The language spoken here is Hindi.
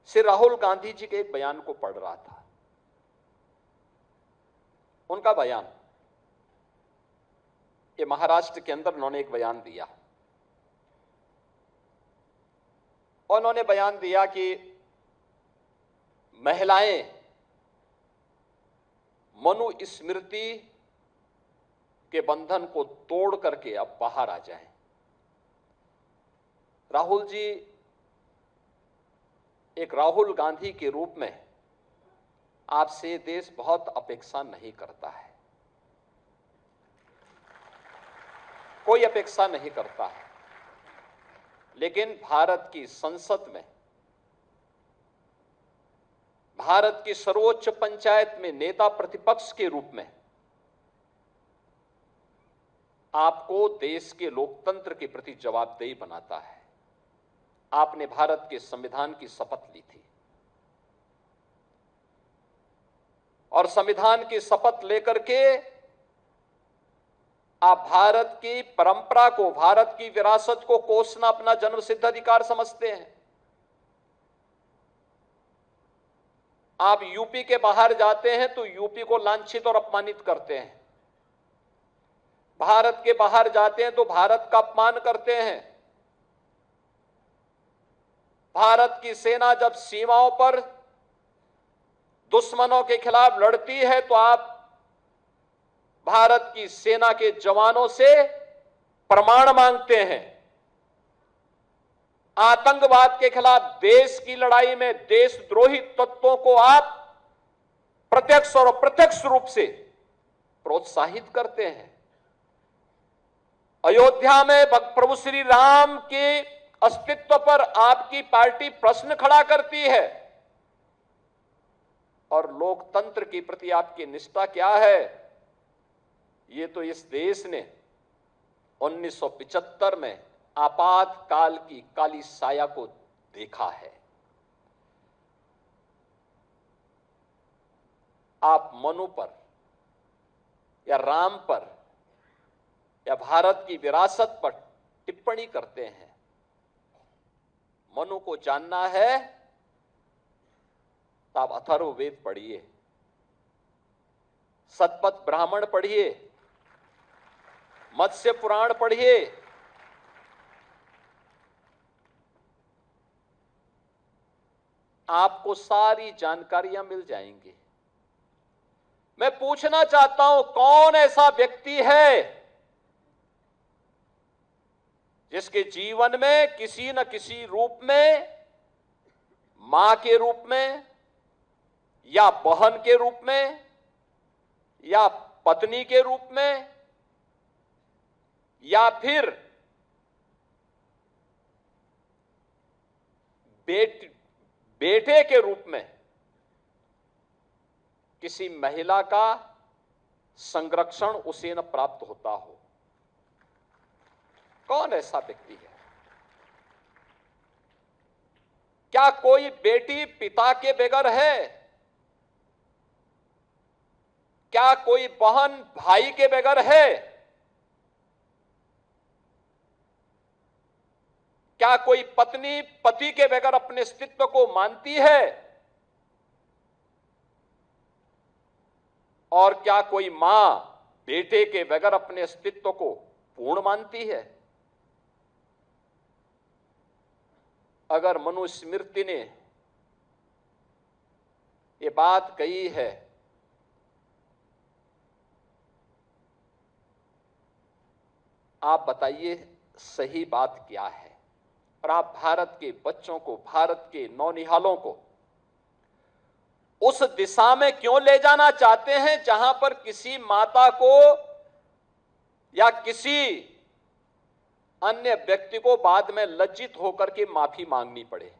श्री राहुल गांधी जी के एक बयान को पढ़ रहा था। उनका बयान, ये महाराष्ट्र के अंदर उन्होंने एक बयान दिया और उन्होंने बयान दिया कि महिलाएं मनुस्मृति के बंधन को तोड़ करके अब बाहर आ जाएं। राहुल जी, एक राहुल गांधी के रूप में आपसे देश बहुत अपेक्षा नहीं करता है, कोई अपेक्षा नहीं करता है, लेकिन भारत की संसद में, भारत की सर्वोच्च पंचायत में नेता प्रतिपक्ष के रूप में आपको देश के लोकतंत्र के प्रति जवाबदेही बनाता है। आपने भारत के संविधान की शपथ ली थी और संविधान की शपथ लेकर के आप भारत की परंपरा को, भारत की विरासत को कोसना अपना जन्मसिद्ध अधिकार समझते हैं। आप यूपी के बाहर जाते हैं तो यूपी को लांछित और अपमानित करते हैं, भारत के बाहर जाते हैं तो भारत का अपमान करते हैं। भारत की सेना जब सीमाओं पर दुश्मनों के खिलाफ लड़ती है तो आप भारत की सेना के जवानों से प्रमाण मांगते हैं। आतंकवाद के खिलाफ देश की लड़ाई में देशद्रोही तत्वों को आप प्रत्यक्ष और अप्रत्यक्ष रूप से प्रोत्साहित करते हैं। अयोध्या में प्रभु श्री राम के अस्तित्व पर आपकी पार्टी प्रश्न खड़ा करती है और लोकतंत्र के प्रति आपकी निष्ठा क्या है, ये तो इस देश ने 1975 में आपातकाल की काली साया को देखा है। आप मनु पर या राम पर या भारत की विरासत पर टिप्पणी करते हैं। मनु को जानना है तो आप अथर्ववेद पढ़िए, शतपथ ब्राह्मण पढ़िए, मत्स्य पुराण पढ़िए। आपको सारी जानकारियां मिल जाएंगी। मैं पूछना चाहता हूं, कौन ऐसा व्यक्ति है जिसके जीवन में किसी न किसी रूप में, मां के रूप में या बहन के रूप में या पत्नी के रूप में या फिर बेटे के रूप में किसी महिला का संरक्षण उसे न प्राप्त होता हो? कौन ऐसा व्यक्ति है? क्या कोई बेटी पिता के बगैर है? क्या कोई बहन भाई के बगैर है? क्या कोई पत्नी पति के बगैर अपने अस्तित्व को मानती है? और क्या कोई मां बेटे के बगैर अपने अस्तित्व को पूर्ण मानती है? अगर मनुस्मृति ने ये बात कही है आप बताइए सही बात क्या है? और आप भारत के बच्चों को, भारत के नौनिहालों को उस दिशा में क्यों ले जाना चाहते हैं जहां पर किसी माता को या किसी अन्य व्यक्ति को बाद में लज्जित होकर के माफी मांगनी पड़े?